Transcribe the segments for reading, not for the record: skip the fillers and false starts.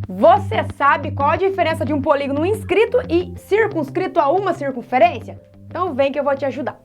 Você sabe qual a diferença de um polígono inscrito e circunscrito a uma circunferência? Então vem que eu vou te ajudar.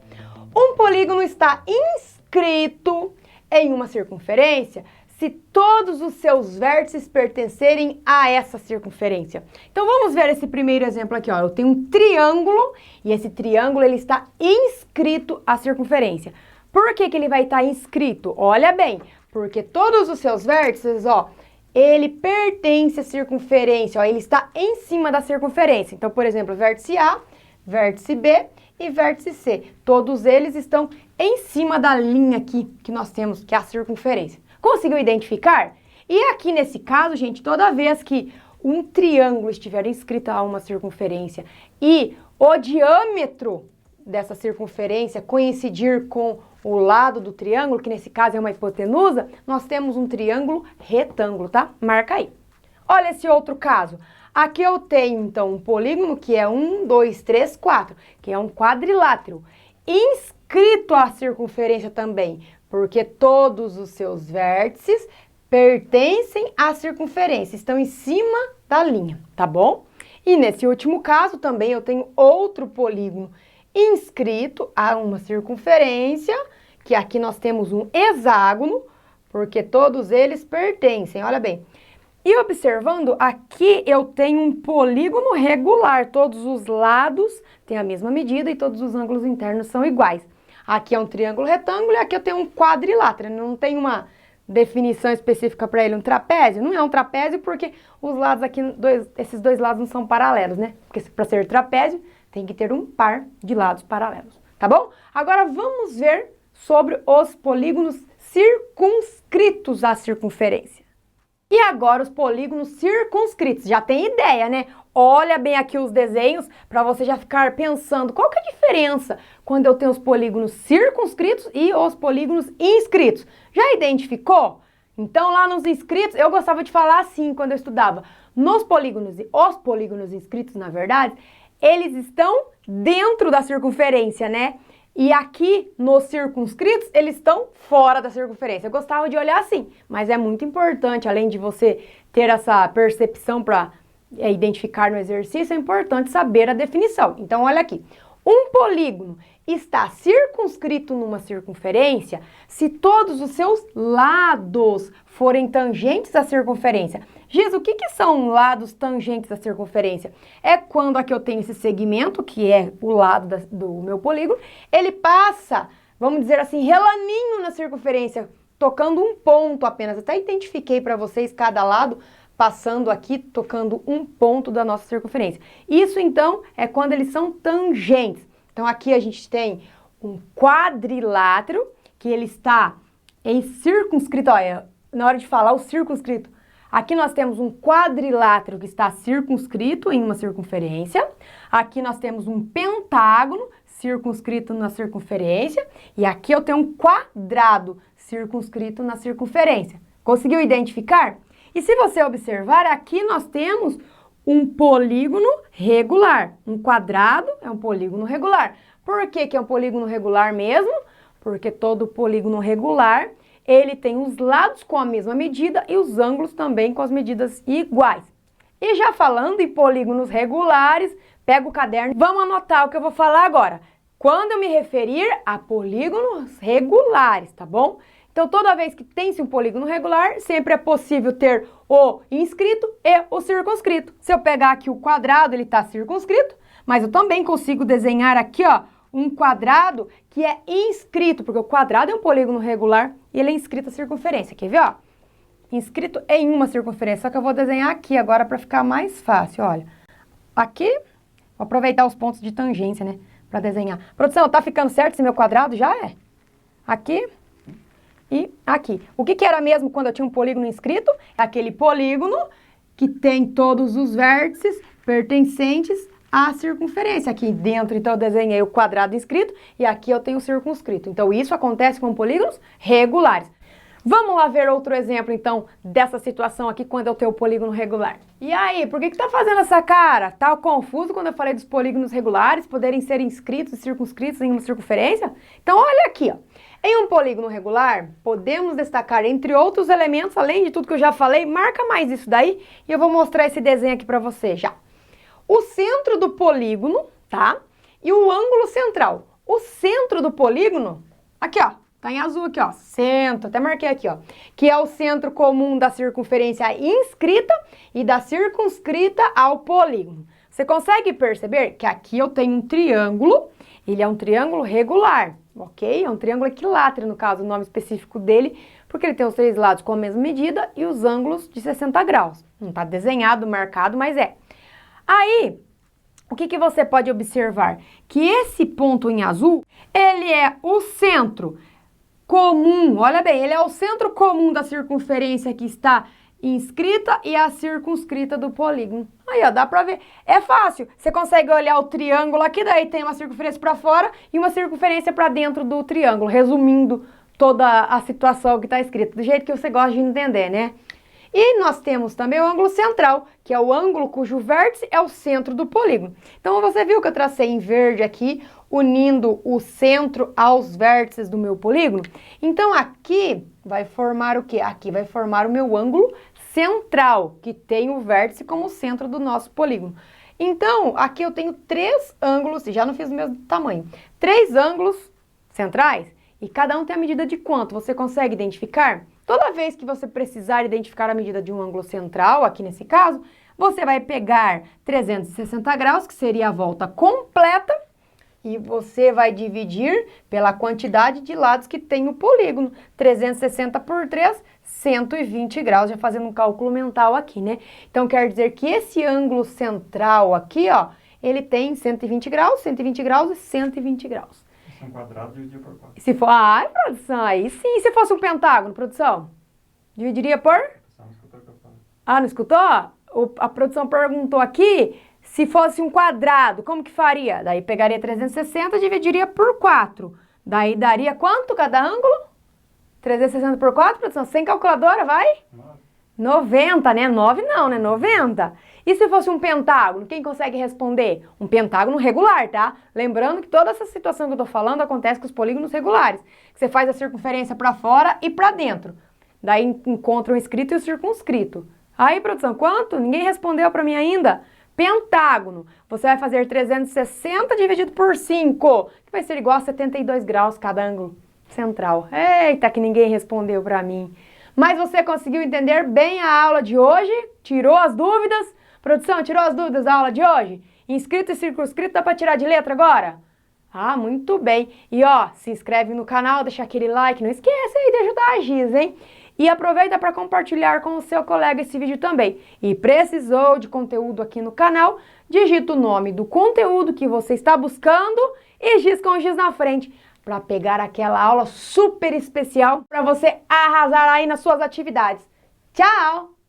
Um polígono está inscrito em uma circunferência se todos os seus vértices pertencerem a essa circunferência. Então vamos ver esse primeiro exemplo aqui, ó. Eu tenho um triângulo e esse triângulo ele está inscrito à circunferência. Por que ele vai estar inscrito? Olha bem, porque todos os seus vértices, ó, ele pertence à circunferência, ó, ele está em cima da circunferência. Então, por exemplo, vértice A, vértice B e vértice C. Todos eles estão em cima da linha aqui que nós temos, que é a circunferência. Conseguiu identificar? E aqui nesse caso, gente, toda vez que um triângulo estiver inscrito a uma circunferência e o diâmetro dessa circunferência coincidir com o lado do triângulo, que nesse caso é uma hipotenusa, nós temos um triângulo retângulo, tá? Marca aí. Olha esse outro caso. Aqui eu tenho, então, um polígono que é 1, 2, 3, 4, que é um quadrilátero, inscrito à circunferência também, porque todos os seus vértices pertencem à circunferência, estão em cima da linha, tá bom? E nesse último caso também eu tenho outro polígono inscrito a uma circunferência, que aqui nós temos um hexágono, porque todos eles pertencem, olha bem. E observando, aqui eu tenho um polígono regular, todos os lados têm a mesma medida e todos os ângulos internos são iguais. Aqui é um triângulo retângulo e aqui eu tenho um quadrilátero, não tem uma definição específica para ele, um trapézio? Não é um trapézio porque os lados aqui, esses dois lados não são paralelos, né? Porque para ser trapézio tem que ter um par de lados paralelos, tá bom? Agora vamos ver sobre os polígonos circunscritos à circunferência. E agora os polígonos circunscritos, já tem ideia, né? Olha bem aqui os desenhos para você já ficar pensando qual que é a diferença quando eu tenho os polígonos circunscritos e os polígonos inscritos. Já identificou? Então lá nos inscritos, eu gostava de falar assim quando eu estudava. Nos polígonos e os polígonos inscritos, na verdade, eles estão dentro da circunferência, né? E aqui, nos circunscritos, eles estão fora da circunferência. Eu gostava de olhar assim, mas é muito importante, além de você ter essa percepção para identificar no exercício, é importante saber a definição. Então, olha aqui. Um polígono está circunscrito numa circunferência se todos os seus lados forem tangentes à circunferência. Giz, o que são lados tangentes à circunferência? É quando aqui eu tenho esse segmento, que é o lado do meu polígono, ele passa, vamos dizer assim, relaninho na circunferência, tocando um ponto apenas. Até identifiquei para vocês cada lado passando aqui, tocando um ponto da nossa circunferência. Isso, então, é quando eles são tangentes. Então, aqui a gente tem um quadrilátero, que ele está em circunscrito, olha, na hora de falar o circunscrito, aqui nós temos um quadrilátero que está circunscrito em uma circunferência, aqui nós temos um pentágono circunscrito na circunferência, e aqui eu tenho um quadrado circunscrito na circunferência. Conseguiu identificar? E se você observar, aqui nós temos um polígono regular. Um quadrado é um polígono regular. Por que é um polígono regular mesmo? Porque todo polígono regular, ele tem os lados com a mesma medida e os ângulos também com as medidas iguais. E já falando em polígonos regulares, pega o caderno, vamos anotar o que eu vou falar agora. Quando eu me referir a polígonos regulares, tá bom? Então, toda vez que tem-se um polígono regular, sempre é possível ter o inscrito e o circunscrito. Se eu pegar aqui o quadrado, ele está circunscrito, mas eu também consigo desenhar aqui, ó, um quadrado que é inscrito, porque o quadrado é um polígono regular e ele é inscrito à circunferência. Quer ver, ó? Inscrito em uma circunferência, só que eu vou desenhar aqui agora para ficar mais fácil, olha. Aqui, vou aproveitar os pontos de tangência, né, para desenhar. Produção, tá ficando certo esse meu quadrado? Já é. Aqui e aqui. O que era mesmo quando eu tinha um polígono inscrito? É aquele polígono que tem todos os vértices pertencentes à circunferência. Aqui dentro, então, eu desenhei o quadrado inscrito e aqui eu tenho o circunscrito. Então, isso acontece com polígonos regulares. Vamos lá ver outro exemplo, então, dessa situação aqui quando eu tenho o polígono regular. E aí, por que tá fazendo essa cara? Tá confuso quando eu falei dos polígonos regulares poderem ser inscritos e circunscritos em uma circunferência? Então, olha aqui, ó. Em um polígono regular, podemos destacar, entre outros elementos, além de tudo que eu já falei, marca mais isso daí e eu vou mostrar esse desenho aqui pra você já. O centro do polígono, tá? E o ângulo central. O centro do polígono, aqui, ó. Tá em azul aqui, ó, centro, até marquei aqui, ó, que é o centro comum da circunferência inscrita e da circunscrita ao polígono. Você consegue perceber que aqui eu tenho um triângulo, ele é um triângulo regular, ok? É um triângulo equilátero, no caso, o nome específico dele, porque ele tem os 3 lados com a mesma medida e os ângulos de 60 graus. Não tá desenhado, marcado, mas é. Aí, o que você pode observar? Que esse ponto em azul, ele é o centro comum, olha bem, ele é o centro comum da circunferência que está inscrita e a circunscrita do polígono. Aí, ó, dá pra ver. É fácil. Você consegue olhar o triângulo aqui, daí tem uma circunferência pra fora e uma circunferência pra dentro do triângulo, resumindo toda a situação que tá escrita, do jeito que você gosta de entender, né? E nós temos também o ângulo central, que é o ângulo cujo vértice é o centro do polígono. Então, você viu que eu tracei em verde aqui, unindo o centro aos vértices do meu polígono? Então, aqui vai formar o quê? Aqui vai formar o meu ângulo central, que tem o vértice como centro do nosso polígono. Então, aqui eu tenho 3 ângulos, já não fiz o mesmo tamanho, 3 ângulos centrais, e cada um tem a medida de quanto? Você consegue identificar? Toda vez que você precisar identificar a medida de um ângulo central, aqui nesse caso, você vai pegar 360 graus, que seria a volta completa, e você vai dividir pela quantidade de lados que tem o polígono. 360 por 3, 120 graus, já fazendo um cálculo mental aqui, né? Então, quer dizer que esse ângulo central aqui, ó, ele tem 120 graus, 120 graus e 120 graus. Se um quadrado, dividir por 4. Se for, produção, aí sim. E se fosse um pentágono, produção? Dividiria por? Não escutou o que eu falei. Ah, não escutou? A produção perguntou aqui se fosse um quadrado, como que faria? Daí pegaria 360 e dividiria por 4. Daí daria quanto cada ângulo? 360 por 4, produção? Sem calculadora, vai? 90, né? 9 não, né? 90. E se fosse um pentágono? Quem consegue responder? Um pentágono regular, tá? Lembrando que toda essa situação que eu tô falando acontece com os polígonos regulares. Que você faz a circunferência para fora e para dentro. Daí encontra o inscrito e o circunscrito. Aí, produção, quanto? Ninguém respondeu para mim ainda. Pentágono. Você vai fazer 360 dividido por 5, que vai ser igual a 72 graus cada ângulo central. Eita, que ninguém respondeu para mim. Mas você conseguiu entender bem a aula de hoje? Tirou as dúvidas? Produção, tirou as dúvidas da aula de hoje? Inscrito e circunscrito, dá para tirar de letra agora? Ah, muito bem. E ó, se inscreve no canal, deixa aquele like, não esqueça aí de ajudar a Giz, hein? E aproveita para compartilhar com o seu colega esse vídeo também. E precisou de conteúdo aqui no canal? Digita o nome do conteúdo que você está buscando e Giz com Giz na frente, para pegar aquela aula super especial para você arrasar aí nas suas atividades. Tchau!